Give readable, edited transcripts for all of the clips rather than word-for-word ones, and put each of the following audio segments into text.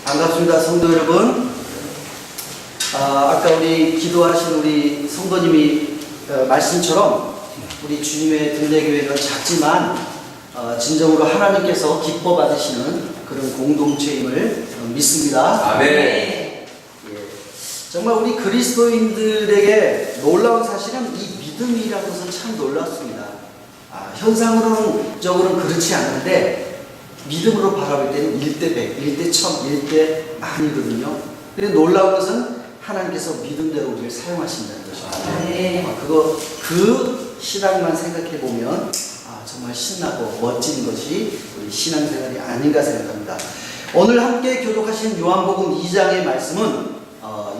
반갑습니다, 성도 여러분. 아까 우리 기도하신 우리 성도님이 말씀처럼 우리 주님의 등대교회는 작지만 진정으로 하나님께서 기뻐 받으시는 그런 공동체임을 믿습니다. 아멘. 예. 정말 우리 그리스도인들에게 놀라운 사실은 이 믿음이라는 것은 참 놀랍습니다. 현상으로는 그렇지 않은데 믿음으로 바라볼 때는 1대 100, 1대 1000, 1대 만이거든요. 근데 놀라운 것은 하나님께서 믿음대로 우리를 사용하신다는 것입니다. 그 신앙만 생각해 보면 정말 신나고 멋진 것이 우리 신앙생활이 아닌가 생각합니다. 오늘 함께 교독하신 요한복음 2장의 말씀은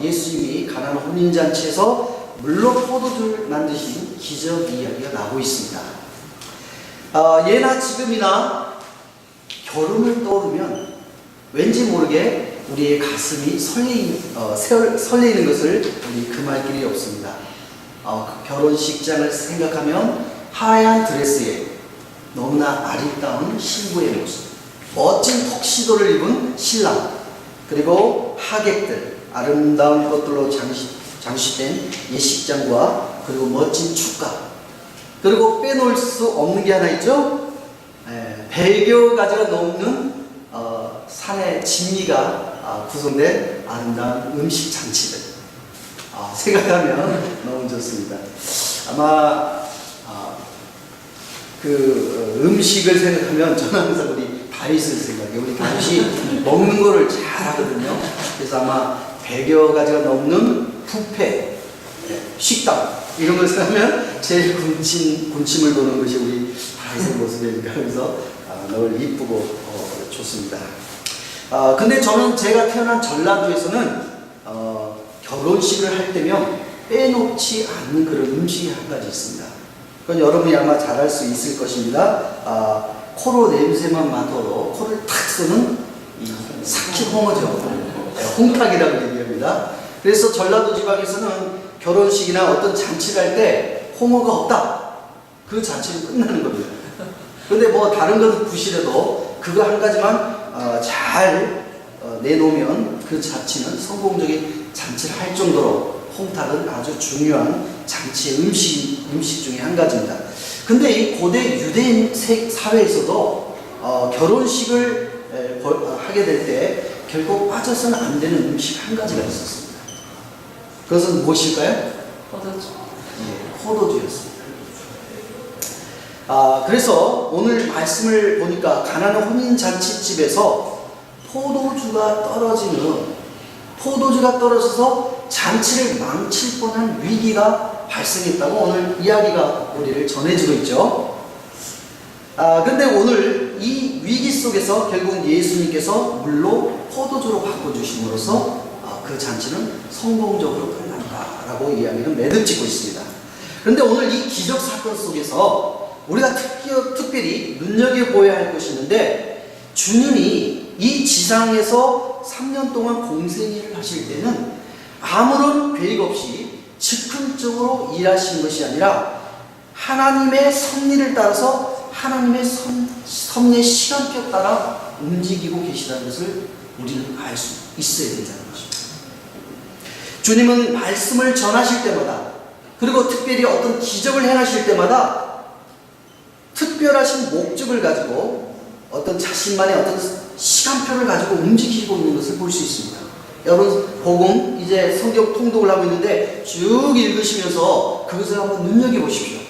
예수님이 가나안 혼인잔치에서 물로 포도주를 만드신 기적 이야기가 나오고 있습니다. 예나 지금이나 결혼을 떠오르면 왠지 모르게 우리의 가슴이 설레이는 것을 우리 금할 길이 없습니다. 결혼식장을 생각하면 하얀 드레스에 너무나 아름다운 신부의 모습, 멋진 턱시도를 입은 신랑, 그리고 하객들, 아름다운 것들로 장식된 예식장과 그리고 멋진 축가, 그리고 빼놓을 수 없는 게 하나 있죠? 100여 가지가 넘는 산의 진미가 구성된 아름다운 음식 잔치들. 생각하면 너무 좋습니다. 아마 그 음식을 생각하면 저는 항상 우리 다윗을 생각해요. 우리 다윗이 먹는 거를 잘 하거든요. 그래서 아마 100여 가지가 넘는 뷔페, 식당 이런 걸 생각하면 제일 군침을 도는 것이 우리 다윗의 모습이니까. 그래서 늘 이쁘고 좋습니다. 근데 저는 제가 태어난 전라도에서는 결혼식을 할 때면 빼놓지 않는 그런 음식이 한 가지 있습니다. 그건 여러분이 아마 잘 알 수 있을 것입니다. 코로 냄새만 맡아도 코를 탁 쏘는 이 삭힌 홍어죠. 홍탁이라고 얘기합니다. 그래서 전라도 지방에서는 결혼식이나 어떤 잔치를 할 때 홍어가 없다, 그 잔치는 끝나는 겁니다. 근데 뭐 다른 것은 부실해도 그거 한 가지만 잘 내놓으면 그 잔치는 성공적인 잔치를 할 정도로 홍탁은 아주 중요한 잔치의 음식 중에 한 가지입니다. 근데 이 고대 유대인 사회에서도 결혼식을 하게 될 때 결국 빠져서는 안 되는 음식 한 가지가 있었습니다. 그것은 무엇일까요? 포도주. 예, 포도주였습니다. 그래서 오늘 말씀을 보니까 가나안 혼인잔치집에서 포도주가 떨어져서 잔치를 망칠 뻔한 위기가 발생했다고 오늘 이야기가 우리를 전해주고 있죠. 근데 오늘 이 위기 속에서 결국 예수님께서 물로 포도주로 바꿔주심으로써 그 잔치는 성공적으로 끝난다라고 이야기를 매듭짓고 있습니다. 그런데 오늘 이 기적 사건 속에서 우리가 특별히 눈여겨보아야 할 것이 있는데, 주님이 이 지상에서 3년 동안 공생애를 하실 때는 아무런 계획 없이 즉흥적으로 일하신 것이 아니라 하나님의 섭리를 따라서 하나님의 섭리의 시간표 따라 움직이고 계시다는 것을 우리는 알 수 있어야 된다는 것입니다. 주님은 말씀을 전하실 때마다, 그리고 특별히 어떤 기적을 행하실 때마다 특별하신 목적을 가지고 어떤 자신만의 어떤 시간표를 가지고 움직이고 있는 것을 볼 수 있습니다. 여러분, 복음 이제 성경 통독을 하고 있는데 쭉 읽으시면서 그것을 한번 눈여겨보십시오.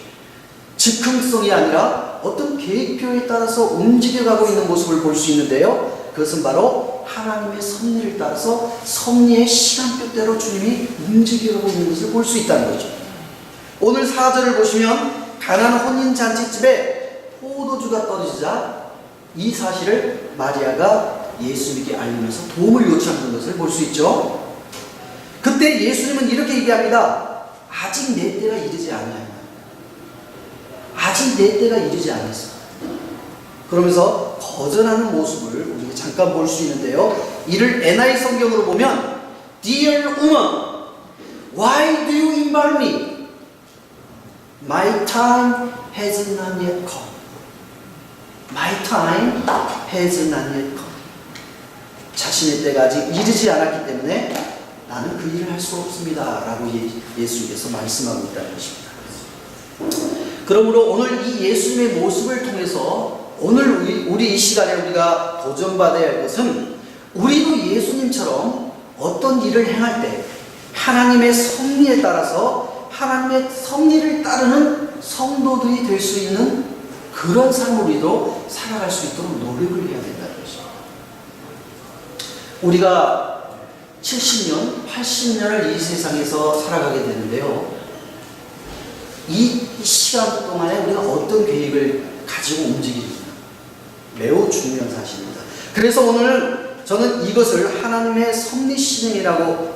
즉흥성이 아니라 어떤 계획표에 따라서 움직여가고 있는 모습을 볼 수 있는데요, 그것은 바로 하나님의 섭리를 따라서 섭리의 시간표대로 주님이 움직여가고 있는 것을 볼 수 있다는 거죠. 오늘 4절을 보시면 가나안 혼인잔치집에 포도주가 떨어지자 이 사실을 마리아가 예수님께 알리면서 도움을 요청하는 것을 볼 수 있죠. 그때 예수님은 이렇게 얘기합니다. 아직 내 때가 이르지 않아요. 아직 내 때가 이르지 않았어. 그러면서 거절하는 모습을 우리가 잠깐 볼 수 있는데요, 이를 NI 성경으로 보면 Dear woman, why do you invite me? My time has not yet come. My time has not yet come. 자신의 때가 아직 이르지 않았기 때문에 나는 그 일을 할 수 없습니다 라고 예수님께서 말씀하고 있다는 것입니다. 그러므로 오늘 이 예수님의 모습을 통해서 오늘 우리 이 시간에 우리가 도전받아야 할 것은 우리도 예수님처럼 어떤 일을 행할 때 하나님의 섭리에 따라서 하나님의 섭리를 따르는 성도들이 될 수 있는 그런 삶을 우리도 살아갈 수 있도록 노력을 해야 된다는 것입니다. 우리가 70년, 80년을 이 세상에서 살아가게 되는데요. 이 시간 동안에 우리가 어떤 계획을 가지고 움직이는가 매우 중요한 사실입니다. 그래서 오늘 저는 이것을 하나님의 섭리 신앙이라고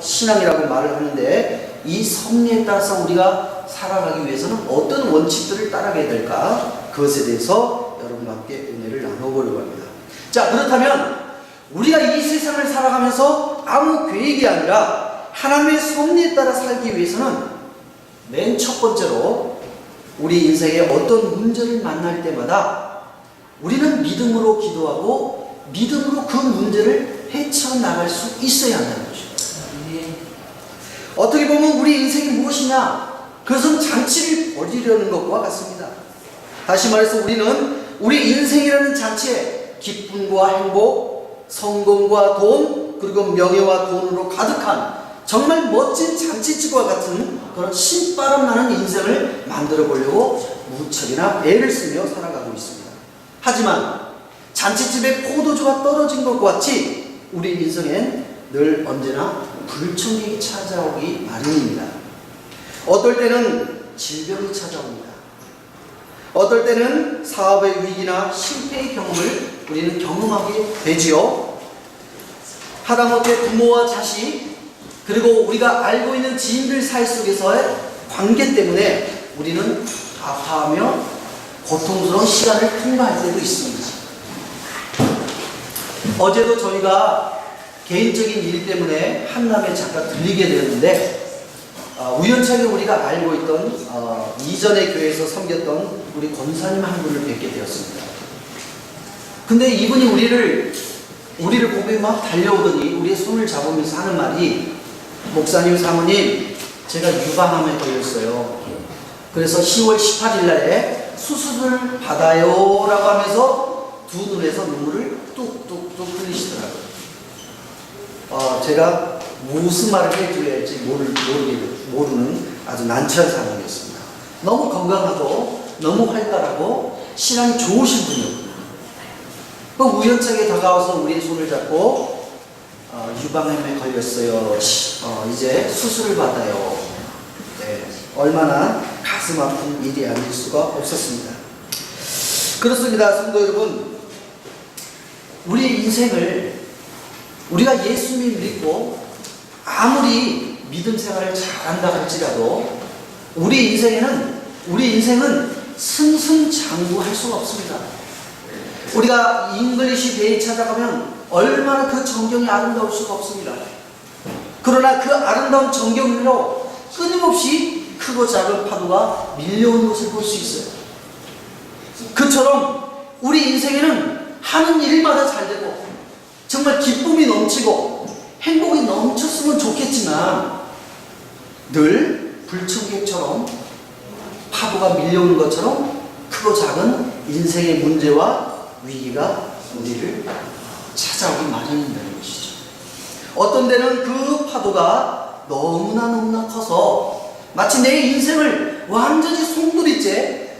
말을 하는데, 이 섭리에 따라서 우리가 살아가기 위해서는 어떤 원칙들을 따라가야 될까, 그것에 대해서 여러분과 함께 은혜를 나눠보려고 합니다. 자, 그렇다면 우리가 이 세상을 살아가면서 아무 계획이 아니라 하나님의 섭리에 따라 살기 위해서는 맨 첫 번째로 우리 인생에 어떤 문제를 만날 때마다 우리는 믿음으로 기도하고 믿음으로 그 문제를 헤쳐나갈 수 있어야 한다는 것입니다. 어떻게 보면 우리 인생이 무엇이냐? 그것은 잔치를 벌이려는 것과 같습니다. 다시 말해서 우리는 우리 인생이라는 잔치에 기쁨과 행복, 성공과 돈, 그리고 명예와 돈으로 가득한 정말 멋진 잔치집과 같은 그런 신바람 나는 인생을 만들어 보려고 무척이나 애를 쓰며 살아가고 있습니다. 하지만 잔치집에 포도주가 떨어진 것과 같이 우리 인생엔 늘 언제나 불청객이 찾아오기 마련입니다. 어떨 때는 질병이 찾아옵니다. 어떨 때는 사업의 위기나 실패의 경험을 우리는 경험하게 되지요. 하다못해 부모와 자식, 그리고 우리가 알고 있는 지인들 사이 속에서의 관계 때문에 우리는 아파하며 고통스러운 시간을 통과할 때도 있습니다. 어제도 저희가 개인적인 일 때문에 한남에 잠깐 들리게 되었는데, 우연찮게 우리가 알고 있던 이전의 교회에서 섬겼던 우리 권사님 한 분을 뵙게 되었습니다. 근데 이분이 우리를 보며 막 달려오더니 우리의 손을 잡으면서 하는 말이, 목사님, 사모님, 제가 유방암에 걸렸어요. 그래서 10월 18일 날에 수술을 받아요 라고 하면서 두 눈에서 눈물을 뚝뚝뚝 흘리시더라고요. 제가 무슨 말을 해줘야 할지 모르는 아주 난처한 상황이었습니다. 너무 건강하고 너무 활달하고 신앙이 좋으신 분이었거든요. 그 우연찮게 다가와서 우리의 손을 잡고 유방암에 걸렸어요. 이제 수술을 받아요. 네, 얼마나 가슴 아픈 일이 아닐 수가 없었습니다. 그렇습니다. 성도 여러분, 우리 인생을 우리가 예수님 믿고 아무리 믿음 생활을 잘한다 할지라도 우리 인생은 승승장구할 수가 없습니다. 우리가 잉글리시 데이 찾아가면 얼마나 그 전경이 아름다울 수가 없습니다. 그러나 그 아름다운 전경 위로 끊임없이 크고 작은 파도가 밀려오는 것을 볼 수 있어요. 그처럼 우리 인생에는 하는 일마다 잘 되고 정말 기쁨이 넘치고 행복이 넘쳤으면 좋겠지만 늘 불청객처럼 파도가 밀려오는 것처럼 크고 작은 인생의 문제와 위기가 우리를 찾아오기 마련인다는 것이죠. 어떤 데는 그 파도가 너무나 커서 마치 내 인생을 완전히 송두리째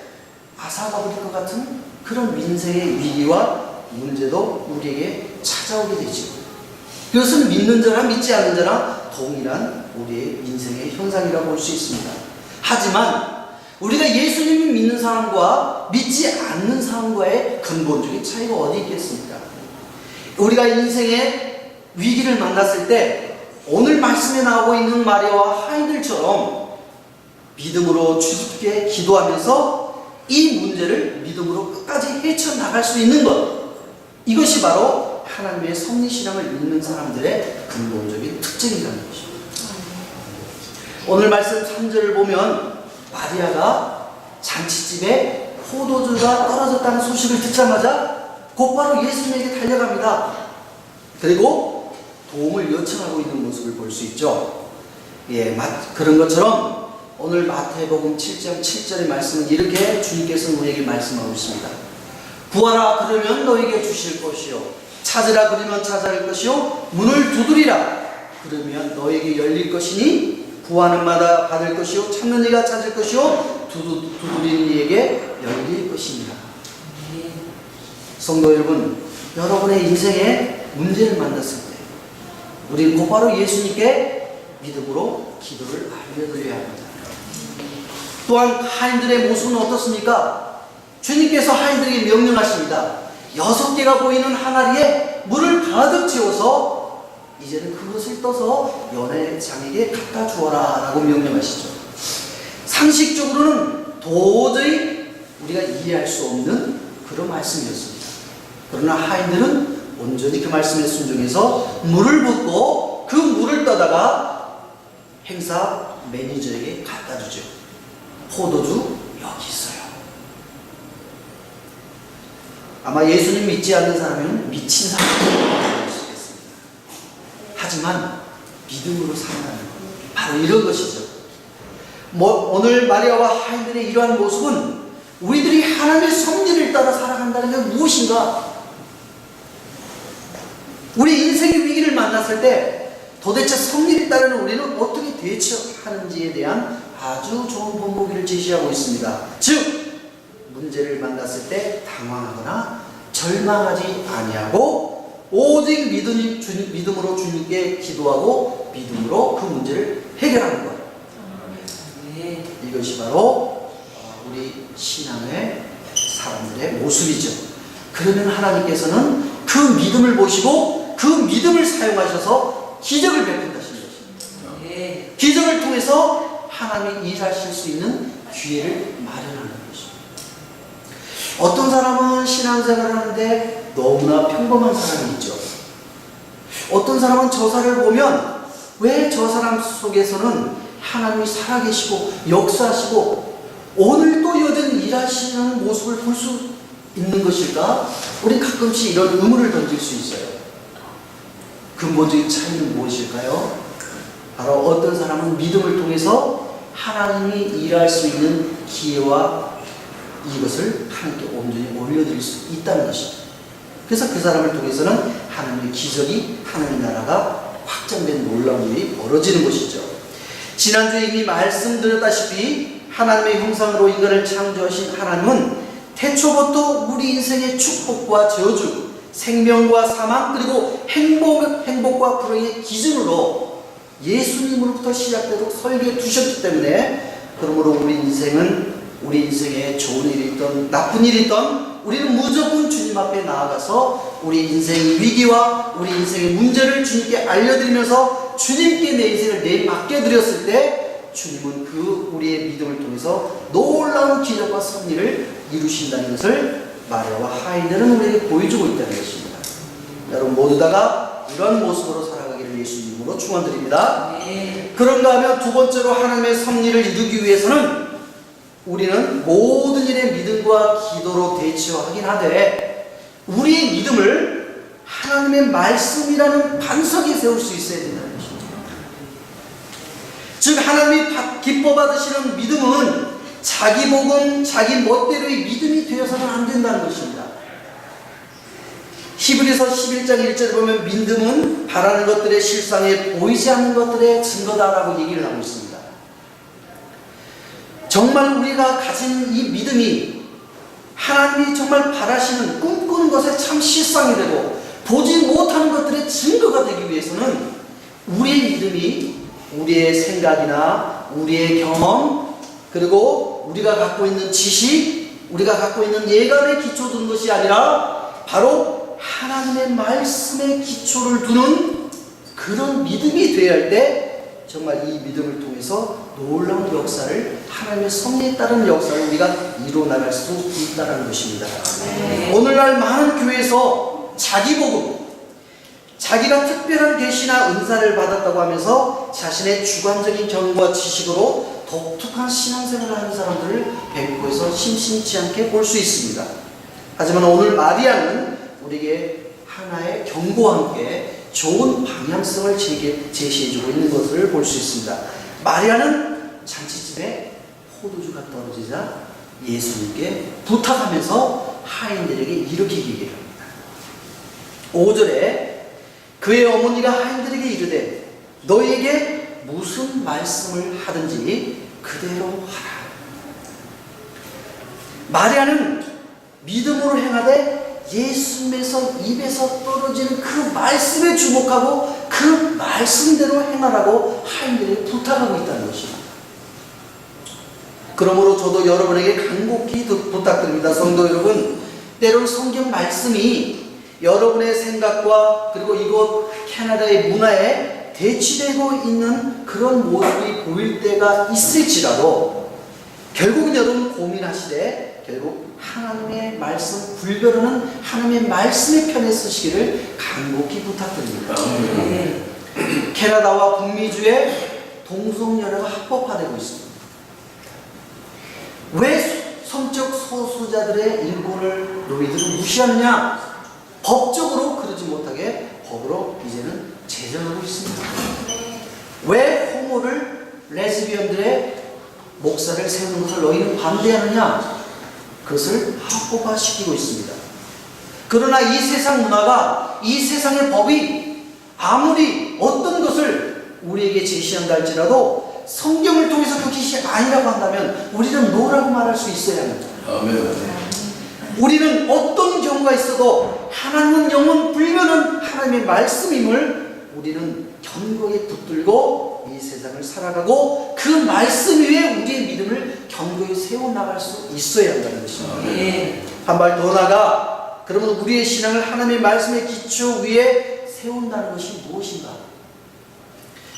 앗아버릴 것 같은 그런 인생의 위기와 문제도 우리에게 찾아오게 되죠. 그것은 믿는 자나 믿지 않는 자나 동일한 우리의 인생의 현상이라고 볼 수 있습니다. 하지만 우리가 예수님을 믿는 사람과 믿지 않는 사람과의 근본적인 차이가 어디 있겠습니까? 우리가 인생의 위기를 만났을 때 오늘 말씀에 나오고 있는 마리아와 하인들처럼 믿음으로 주께 기도하면서 이 문제를 믿음으로 끝까지 헤쳐나갈 수 있는 것, 이것이 바로 하나님의 섭리신앙을 믿는 사람들의 근본적인 특징이라는 것입니다. 오늘 말씀 3절을 보면 마리아가 잔치집에 포도주가 떨어졌다는 소식을 듣자마자 곧바로 예수님에게 달려갑니다. 그리고 도움을 요청하고 있는 모습을 볼 수 있죠. 예, 그런 것처럼 오늘 마태복음 7장 7절의 말씀은 이렇게 주님께서 우리에게 말씀하고 있습니다. 구하라 그러면 너에게 주실 것이요, 찾으라 그러면 찾을 것이요, 문을 두드리라 그러면 너에게 열릴 것이니 구하는 마다 받을 것이요, 찾는 이가 찾을 것이요, 두드리는 이에게 열릴 것입니다. 성도 여러분, 여러분의 인생에 문제를 만났을 때 우리는 곧바로 예수님께 믿음으로 기도를 알려드려야 합니다. 또한 하인들의 모습은 어떻습니까? 주님께서 하인들에게 명령하십니다. 6개가 보이는 항아리에 물을 가득 채워서 이제는 그것을 떠서 연회장에게 갖다 주어라 라고 명령하시죠. 상식적으로는 도저히 우리가 이해할 수 없는 그런 말씀이었습니다. 그러나 하인들은 온전히 그 말씀에 순종해서 물을 붓고 그 물을 떠다가 행사 매니저에게 갖다 주죠. 포도주 여기 있어요. 아마 예수님 믿지 않는 사람은 미친 사람일 수 있겠습니다. 하지만 믿음으로 살아가는 것, 바로 이런 것이죠. 오늘 마리아와 하인들의 이러한 모습은 우리들이 하나님의 섭리를 따라 살아간다는 게 무엇인가? 우리 인생의 위기를 만났을 때 도대체 섭리를 따르는 우리는 어떻게 대처하는지에 대한 아주 좋은 본보기를 제시하고 있습니다. 즉, 문제를 만났을 때 당황하거나 절망하지 아니하고 오직 믿음으로 주님께 기도하고 믿음으로 그 문제를 해결하는 것. 이것이 바로 우리 신앙의 사람들의 모습이죠. 그러면 하나님께서는 그 믿음을 보시고 그 믿음을 사용하셔서 기적을 베푼다시는 것입니다. 기적을 통해서 하나님이 일하실 수 있는 기회를 마련하는 것입니다. 어떤 사람은 신앙생활을 하는데 너무나 평범한 사람이 있죠. 어떤 사람은 저사를 보면 왜 저 사람 속에서는 하나님이 살아계시고 역사하시고 오늘도 여전히 일하시는 모습을 볼 수 있는 것일까? 우리 가끔씩 이런 의문을 던질 수 있어요. 근본적인 차이는 무엇일까요? 바로 어떤 사람은 믿음을 통해서 하나님이 일할 수 있는 기회와 이것을 하나님께 온전히 올려드릴 수 있다는 것입니다. 그래서 그 사람을 통해서는 하나님의 기적이, 하나님의 나라가 확장된 놀라운 일이 벌어지는 것이죠. 지난주에 이미 말씀드렸다시피 하나님의 형상으로 인간을 창조하신 하나님은 태초부터 우리 인생의 축복과 저주, 생명과 사망, 그리고 행복과 불행의 기준으로 예수님으로부터 시작되도록 설계해 두셨기 때문에, 그러므로 우리 인생에 좋은 일이 있던 나쁜 일이 있던 우리는 무조건 주님 앞에 나아가서 우리 인생의 위기와 우리 인생의 문제를 주님께 알려드리면서 주님께 내 인생을 맡겨드렸을 때 주님은 우리의 믿음을 통해서 놀라운 기적과 승리를 이루신다는 것을 마리아와 하인들은 우리에게 보여주고 있다는 것입니다. 여러분 모두 다가 이런 모습으로 살아가기를 예수 이름으로 축원드립니다. 그런가 하면 두 번째로 하나님의 섭리를 이루기 위해서는 우리는 모든 일에 믿음과 기도로 대처하긴 하되 우리의 믿음을 하나님의 말씀이라는 반석에 세울 수 있어야 된다는 것입니다. 즉 하나님이 기뻐 받으시는 믿음은 자기 복음, 자기 멋대로의 믿음이 되어서는 안 된다는 것입니다. 히브리서 11장 1절에 보면 믿음은 바라는 것들의 실상에 보이지 않는 것들의 증거다라고 얘기를 하고 있습니다. 정말 우리가 가진 이 믿음이 하나님이 정말 바라시는 꿈꾸는 것에 참 실상이 되고 보지 못하는 것들의 증거가 되기 위해서는 우리의 믿음이 우리의 생각이나 우리의 경험, 그리고 우리가 갖고 있는 지식, 우리가 갖고 있는 예감에 기초둔 것이 아니라 바로 하나님의 말씀에 기초를 두는 그런 믿음이 되어야 할 때 정말 이 믿음을 통해서 놀라운 역사를, 하나님의 섭리에 따른 역사를 우리가 이루어나갈 수 있다는 것입니다. 오늘날 많은 교회에서 자기 복음, 자기가 특별한 계시나 은사를 받았다고 하면서 자신의 주관적인 경험과 지식으로 독특한 신앙생활을 하는 사람들을 뵙고에서 심심치 않게 볼 수 있습니다. 하지만 오늘 마리아는 우리에게 하나의 경고와 함께 좋은 방향성을 제시해주고 있는 것을 볼 수 있습니다. 마리아는 잔치집에 포도주가 떨어지자 예수님께 부탁하면서 하인들에게 이렇게 얘기를 합니다. 5절에 그의 어머니가 하인들에게 이르되 너희에게 무슨 말씀을 하든지 그대로 하라. 마리아는 믿음으로 행하되 예수님에서 입에서 떨어지는 그 말씀에 주목하고 그 말씀대로 행하라고 하인들에게 부탁하고 있다는 것입니다. 그러므로 저도 여러분에게 간곡히 부탁드립니다. 성도 여러분, 때론 성경 말씀이 여러분의 생각과 그리고 이곳 캐나다의 문화에 대치되고 있는 그런 모습이 보일 때가 있을지라도 결국은 여러분 고민하시되 결국 하나님의 말씀, 불변하는 하나님의 말씀의 편에 서시기를 간곡히 부탁드립니다. 캐나다와 북미주에 동성연애가 합법화되고 있습니다. 왜 성적 소수자들의 인권을 너희들은 무시하느냐? 법적으로 그러지 못하게 법으로 이제는 제정하고 있습니다. 왜 호모를 레즈비언들의 목사를 세우는 것을 너희는 반대하느냐? 그것을 합법화시키고 있습니다. 그러나 이 세상 문화가, 이 세상의 법이 아무리 어떤 것을 우리에게 제시한다 할지라도 성경을 통해서 그것이 아니라고 한다면 우리는 뭐라고 말할 수 있어야 합니다. 아멘. 우리는 어떤 경우가 있어도 하나님은 영원 불변한 하나님의 말씀임을 우리는 견고히 붙들고 이 세상을 살아가고 그 말씀 위에 우리의 믿음을 견고히 세워나갈 수 있어야 한다는 것입니다. 한 발 더 나가 그러면 우리의 신앙을 하나님의 말씀의 기초 위에 세운다는 것이 무엇인가?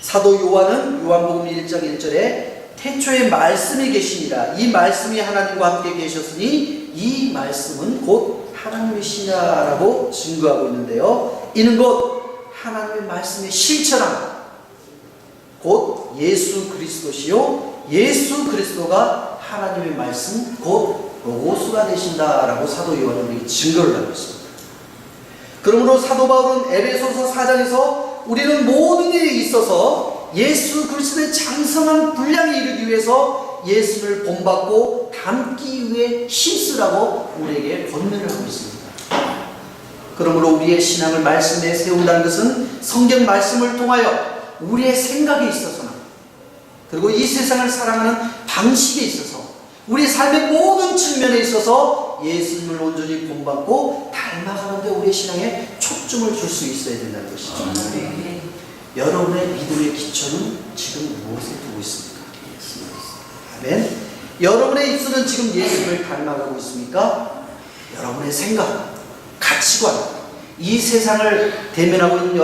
사도 요한은 요한복음 1장 1절에 태초에 말씀이 계시니라 이 말씀이 하나님과 함께 계셨으니 이 말씀은 곧 하나님이시냐라고 증거하고 있는데요. 이는 곧 하나님의 말씀의 실체란 곧 예수 그리스도시요 예수 그리스도가 하나님의 말씀 곧 로고스가 되신다라고 사도 요한은 우리에게 증거를 하고 있습니다. 그러므로 사도 바울은 에베소서 4장에서 우리는 모든 일에 있어서 예수 그리스도의 장성한 분량에 이르기 위해서 예수를 본받고 닮기 위해 힘쓰라고 우리에게 권면을 하고 있습니다. 그러므로 우리의 신앙을 말씀에 세운다는 것은 성경 말씀을 통하여 우리의 생각에 있어서나 그리고 이 세상을 사랑하는 방식에 있어서 우리 삶의 모든 측면에 있어서 예수님을 온전히 본받고 닮아가는 데 우리의 신앙에 초점을 줄 수 있어야 된다는 것이죠. 여러분의 믿음의 기초는 지금 무엇에 두고 있습니까? 아멘. 여러분의 입술은 지금 예수님을 닮아가고 있습니까? 여러분의 생각, 가치관, 이 세상을 대면하고 있는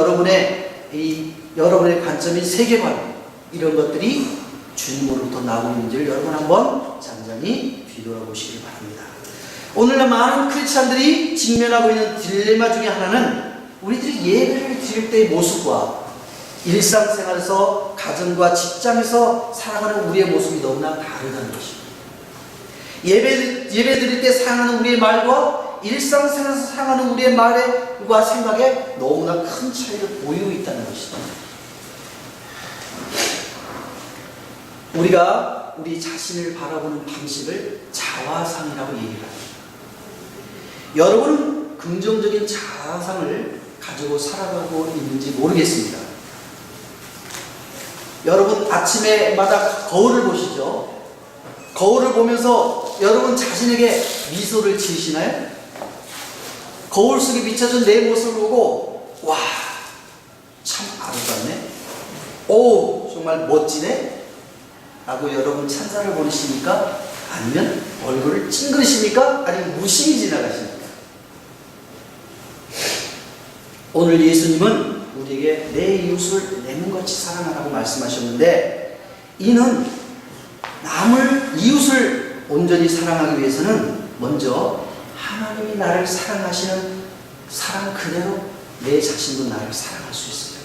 여러분의 관점인 세계관, 이런 것들이 주님으로부터 나오고 있는지를 여러분 한번 잔잔히 뒤돌아보시길 바랍니다. 오늘날 많은 크리스찬들이 직면하고 있는 딜레마 중에 하나는 우리들이 예배를 드릴 때의 모습과 일상생활에서 가정과 직장에서 살아가는 우리의 모습이 너무나 다르다는 것입니다. 예배 드릴 때 사용하는 우리의 말과 일상생활에서 사용하는 우리의 말과 생각에 너무나 큰 차이를 보이고 있다는 것이다. 우리가 우리 자신을 바라보는 방식을 자화상이라고 얘기를 합니다. 여러분은 긍정적인 자화상을 가지고 살아가고 있는지 모르겠습니다. 여러분 아침에마다 거울을 보시죠? 거울을 보면서 여러분 자신에게 미소를 지으시나요? 거울 속에 비춰진 내 모습을 보고 와, 참 아름답네? 오, 정말 멋지네? 라고 여러분 찬사를 보내십니까? 아니면 얼굴을 찡그리십니까? 아니면 무심히 지나가십니까? 오늘 예수님은 우리에게 내 이웃을 내 몸같이 사랑하라고 말씀하셨는데 이는 남을 이웃을 온전히 사랑하기 위해서는 먼저 하나님이 나를 사랑하시는 사랑 그대로 내 자신도 나를 사랑할 수 있어야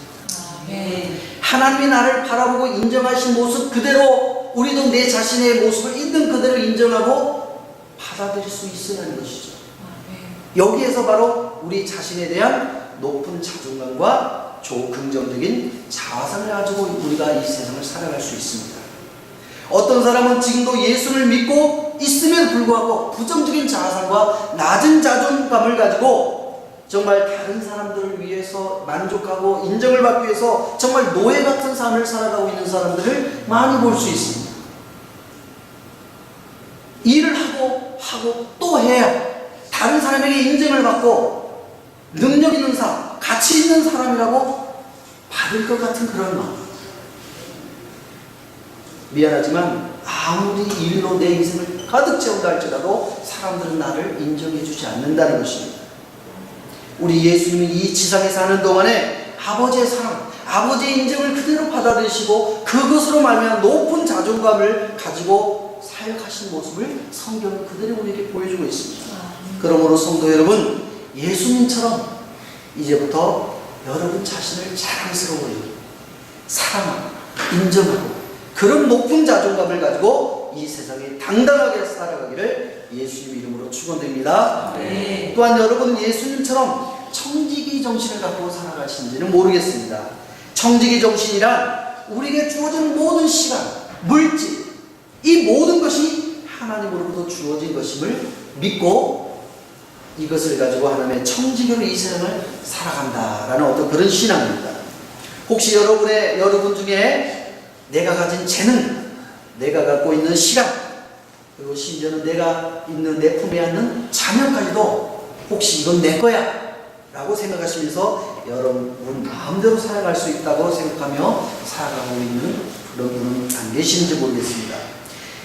됩니다. 하나님이 나를 바라보고 인정하신 모습 그대로 우리도 내 자신의 모습을 있는 그대로 인정하고 받아들일 수 있어야 하는 것이죠. 여기에서 바로 우리 자신에 대한 높은 자존감과 긍정적인 자화상을 가지고 우리가 이 세상을 살아갈 수 있습니다. 어떤 사람은 지금도 예수를 믿고 있음에도 불구하고 부정적인 자아상과 낮은 자존감을 가지고 정말 다른 사람들을 위해서 만족하고 인정을 받기 위해서 정말 노예 같은 삶을 살아가고 있는 사람들을 많이 볼 수 있습니다. 일을 하고 또 해야 다른 사람에게 인정을 받고 능력 있는 사람, 가치 있는 사람이라고 받을 것 같은 그런 마음. 미안하지만 아무리 일로 내 인생을 가득 채운다 할지라도 사람들은 나를 인정해 주지 않는다는 것입니다. 우리 예수님이 이 지상에 사는 동안에 아버지의 사랑, 아버지의 인정을 그대로 받아들이시고 그것으로 말미암아 높은 자존감을 가지고 사역하신 모습을 성경은 그대로 우리에게 보여주고 있습니다. 그러므로 성도 여러분, 예수님처럼 이제부터 여러분 자신을 자랑스러워 여기고 사랑하고 인정하고 그런 높은 자존감을 가지고 이 세상에 당당하게 살아가기를 예수님 이름으로 축원드립니다. 네. 또한 여러분 예수님처럼 청지기 정신을 갖고 살아가시는지는 모르겠습니다. 청지기 정신이란 우리에게 주어진 모든 시간, 물질, 이 모든 것이 하나님으로부터 주어진 것임을 믿고 이것을 가지고 하나님의 청지기로 이 세상을 살아간다라는 어떤 그런 신앙입니다. 혹시 여러분 중에 내가 가진 재능, 내가 갖고 있는 시간, 그리고 심지어는 내가 있는 내 품에 안는 자녀까지도 혹시 이건 내 거야 라고 생각하시면서 여러분 마음대로 살아갈 수 있다고 생각하며 살아가고 있는 그런 분은 안 계시는지 모르겠습니다.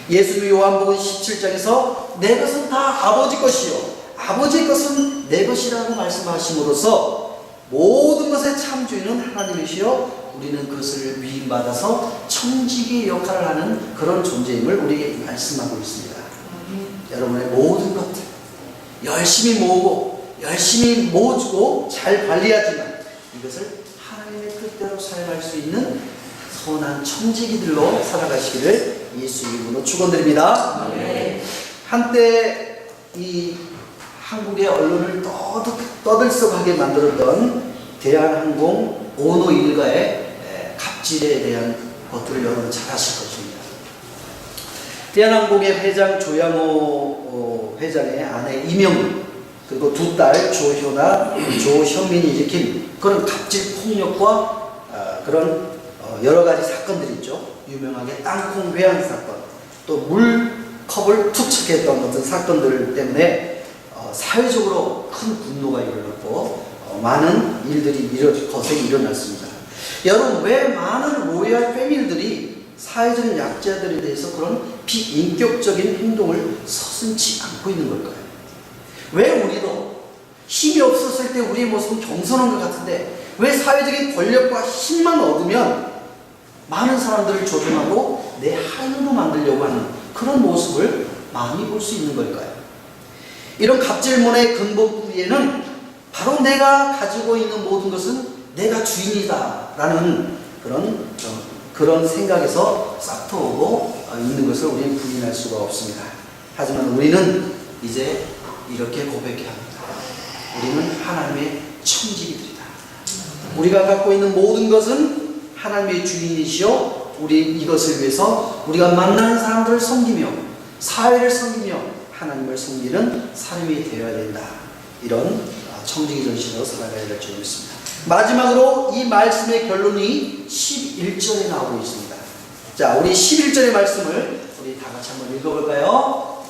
예수님 요한복음 17장에서 내 것은 다 아버지 것이요 아버지의 것은 내 것이라고 말씀하심으로써 모든 것의 참주인은 하나님이시요 우리는 그것을 위임받아서 청지기의 역할을 하는 그런 존재임을 우리에게 말씀하고 있습니다. 여러분의 모든 것들 열심히 모으고 열심히 모으고 잘 관리하지만 이것을 하나님의 뜻대로 사용할 수 있는 선한 청지기들로 살아가시기를 예수 이름으로 축원드립니다. 네. 한때 이 한국의 언론을 떠들썩하게 만들었던 대한항공 오너 일가의 갑질에 대한 것들을 여러분 잘 아실 것입니다. 대한항공의 회장 조양호 회장의 아내 이명희 그리고 두 딸 조효나 조현민이 일으킨 그런 갑질 폭력과 그런 여러 가지 사건들이 있죠. 유명하게 땅콩 회항 사건, 또 물컵을 투척했던 어떤 사건들 때문에 사회적으로 큰 분노가 일어났고 많은 일들이 거세게 일어났습니다. 여러분, 왜 많은 로얄 패밀들이 사회적인 약자들에 대해서 그런 비인격적인 행동을 서슴지 않고 있는 걸까요? 왜 우리도 힘이 없었을 때 우리의 모습은 겸손한 것 같은데 왜 사회적인 권력과 힘만 얻으면 많은 사람들을 조종하고 내 하인으로 만들려고 하는 그런 모습을 많이 볼 수 있는 걸까요? 이런 갑질문의 근본 뿌리에는 바로 내가 가지고 있는 모든 것은 내가 주인이다 라는 그런 생각에서 싹터오고 있는 것을 우리는 부인할 수가 없습니다. 하지만 우리는 이제 이렇게 고백해야 합니다. 우리는 하나님의 청지기들이다. 우리가 갖고 있는 모든 것은 하나님의 주인이시요 우리 이것을 위해서 우리가 만나는 사람들을 섬기며 사회를 섬기며 하나님을 섬기는 삶이 되어야 된다. 이런 청지기 정신으로 살아가야 될 줄 믿습니다. 마지막으로 이 말씀의 결론이 11절에 나오고 있습니다. 자, 우리 11절의 말씀을 우리 다 같이 한번 읽어볼까요?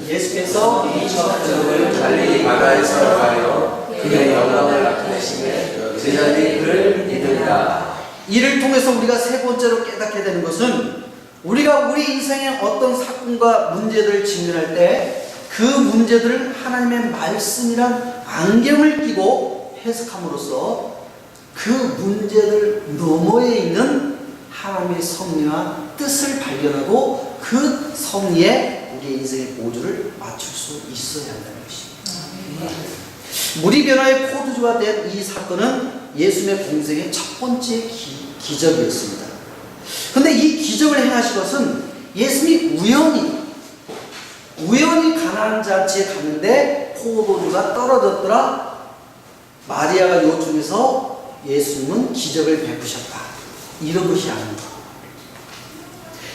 예수께서 이 천국을 갈릴리 바다에서 가려 그의 영광을 나타내시매 제자들이 그를 믿으리라. 이를 통해서 우리가 세 번째로 깨닫게 되는 것은 우리가 우리 인생의 어떤 사건과 문제들을 직면할 때 그 문제들을 하나님의 말씀이란 안경을 끼고 해석함으로써 그 문제들 너머에 있는 하나님의 섭리와 뜻을 발견하고 그 섭리에 우리의 인생의 보조를 맞출 수 있어야 한다는 것입니다. 무리 변화의 포도주가 된 이 사건은 예수님의 공생의 첫 번째 기적이었습니다. 그런데 이 기적을 행하신 것은 예수님이 우연히 가나안 잔치에 갔는데 포도주가 떨어졌더라. 마리아가 요청해서 예수님은 기적을 베푸셨다. 이런 것이 아닙니다.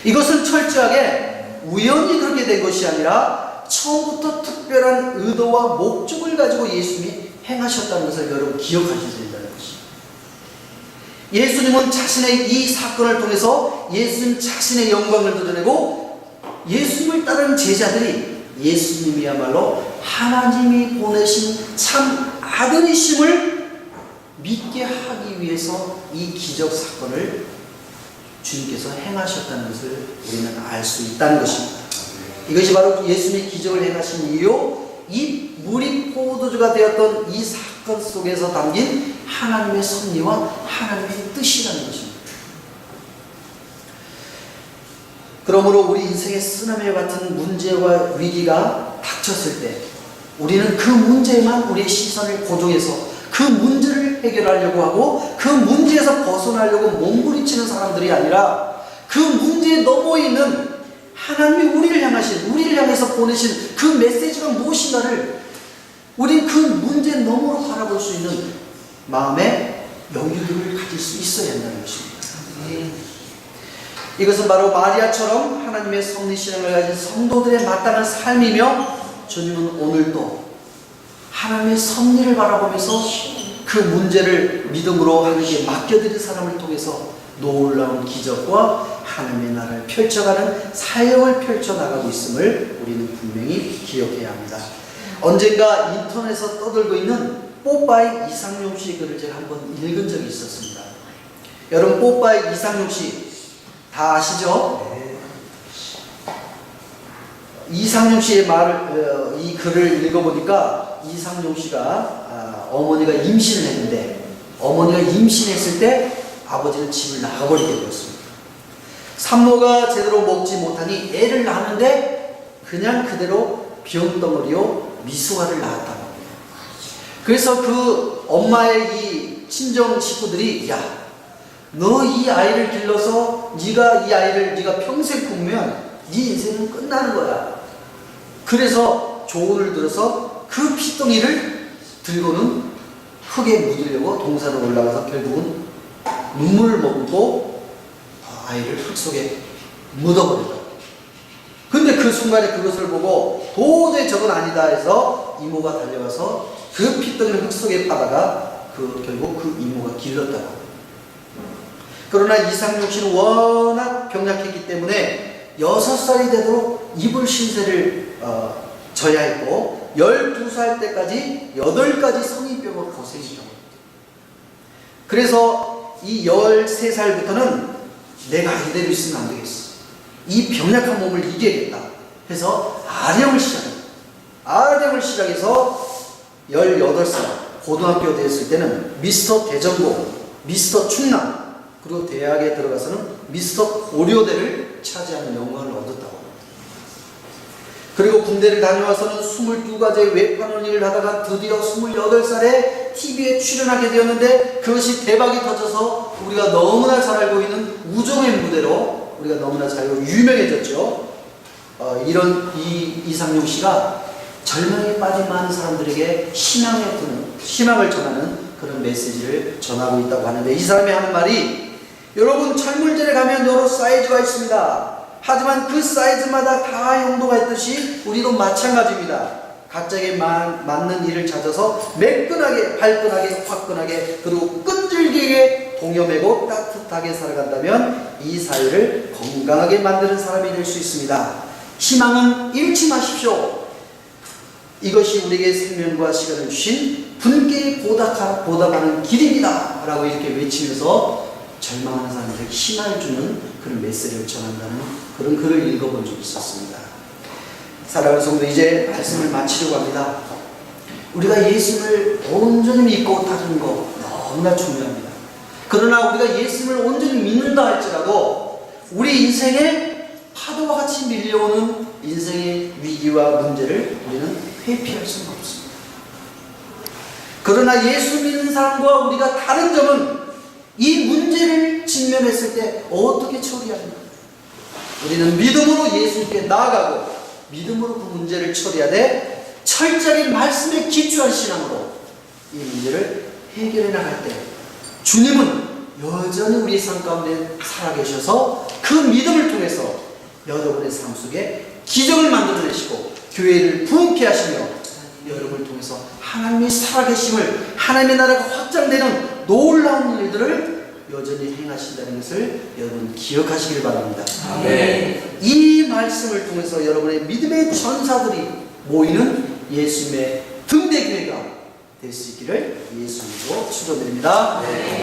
이것은 철저하게 우연히 그렇게 된 것이 아니라 처음부터 특별한 의도와 목적을 가지고 예수님이 행하셨다는 것을 여러분 기억하셔야 된다는 것입니다. 예수님은 자신의 이 사건을 통해서 예수님 자신의 영광을 드러내고 예수님을 따르는 제자들이 예수님이야말로 하나님이 보내신 참 아들이심을 믿게 하기 위해서 이 기적 사건을 주님께서 행하셨다는 것을 우리는 알 수 있다는 것입니다. 이것이 바로 예수님이 기적을 행하신 이유, 이 물이 포도주가 되었던 이 사건 속에서 담긴 하나님의 섭리와 하나님의 뜻이라는 것입니다. 그러므로 우리 인생의 쓰나미 같은 문제와 위기가 닥쳤을 때 우리는 그 문제에만 우리의 시선을 고정해서 그 문제를 해결하려고 하고 그 문제에서 벗어나려고 몸부림치는 사람들이 아니라 그 문제에 넘어 있는 하나님이 우리를 향해서 보내신 그 메시지가 무엇인가를 우리 그 문제 너머로 바라볼 수 있는 마음의 여유를 가질 수 있어야 한다는 것입니다. 이것은 바로 마리아처럼 하나님의 섭리신앙을 가진 성도들의 마땅한 삶이며 주님은 오늘도 하나님의 섭리를 바라보면서 그 문제를 믿음으로 하나님께 맡겨드린 사람을 통해서 놀라운 기적과 하나님의 나라를 펼쳐가는 사역을 펼쳐나가고 있음을 우리는 분명히 기억해야 합니다. 언젠가 인터넷에서 떠들고 있는 뽀빠이 이상용 씨의 글을 제가 한번 읽은 적이 있었습니다. 여러분 뽀빠이 이상용 씨 다 아시죠? 네. 이상용 씨의 이 글을 읽어보니까 이상용 씨가 어머니가 임신을 했는데 어머니가 임신했을 때 아버지는 집을 나가버리게 되었습니다. 산모가 제대로 먹지 못하니 애를 낳았는데 그냥 그대로 병덩어리요 미숙아를 낳았다고 합니다. 그래서 그 엄마의 이 친정 식구들이 야, 너 이 아이를 길러서 네가 이 아이를 네가 평생 품으면 네 인생은 끝나는 거야. 그래서 조언을 들어서 그 피덩이를 들고는 흙에 묻으려고 동산으로 올라가서 결국은 눈물을 머금고 아이를 흙 속에 묻어버린다. 근데 그 순간에 그것을 보고 도저히 저건 아니다 해서 이모가 달려와서 그 피덩이를 흙 속에 파다가 결국 그 이모가 길렀다고. 그러나 이상용 씨는 워낙 병약했기 때문에 6살이 되도록 이불 신세를 져야 했고 12살 때까지 8가지 성인병으로 고생했다고 합니다. 그래서 이 13살부터는 내가 이대로 있으면 안 되겠어. 이 병약한 몸을 이겨야겠다 해서 아령을 시작해서 18살 고등학교 되었을 때는 미스터 대전고, 미스터 충남, 그리고 대학에 들어가서는 미스터 고려대를 차지하는 영광을 얻었다고 합니다. 그리고 군대를 다녀와서는 22가지의 외판원 일을 하다가 드디어 28살에 TV에 출연하게 되었는데 그것이 대박이 터져서 우리가 너무나 잘 알고 있는 우정의 무대로 우리가 너무나 잘 알고 유명해졌죠. 이런 이상용 씨가 절망에 빠진 많은 사람들에게 희망을 전하는 그런 메시지를 전하고 있다고 하는데 이 사람이 하는 말이 여러분 철물점에 가면 여러 사이즈가 있습니다. 하지만 그 사이즈마다 다 용도가 있듯이 우리도 마찬가지입니다. 각자에게 맞는 일을 찾아서 매끈하게, 발끈하게, 화끈하게 그리고 끈질기게 동여매고 따뜻하게 살아간다면 이 사회를 건강하게 만드는 사람이 될 수 있습니다. 희망은 잃지 마십시오. 이것이 우리에게 생명과 시간을 주신 분께 보답하는 길입니다. 라고 이렇게 외치면서 절망하는 사람들에게 희망을 주는 그런 메시지를 전한다는 그런 글을 읽어본 적이 있었습니다. 사랑하는 성도, 이제 말씀을 마치려고 합니다. 우리가 예수님을 온전히 믿고 따르는 거 너무나 중요합니다. 그러나 우리가 예수님을 온전히 믿는다 할지라도 우리 인생에 파도와 같이 밀려오는 인생의 위기와 문제를 우리는 회피할 수는 없습니다. 그러나 예수 믿는 사람과 우리가 다른 점은 이 문제를 직면했을 때 어떻게 처리합니까? 우리는 믿음으로 예수님께 나아가고 믿음으로 그 문제를 처리하되 철저히 말씀에 기초한 신앙으로 이 문제를 해결해 나갈 때 주님은 여전히 우리 삶 가운데 살아계셔서 그 믿음을 통해서 여러분의 삶 속에 기적을 만들어내시고 교회를 부흥케 하시며 여러분을 통해서 하나님이 살아계심을, 하나님의 나라가 확장되는 놀라운 일들을 여전히 행하신다는 것을 여러분 기억하시길 바랍니다. 아멘. 이 말씀을 통해서 여러분의 믿음의 전사들이 모이는 예수님의 등대교회가 될 수 있기를 예수님으로 축원드립니다.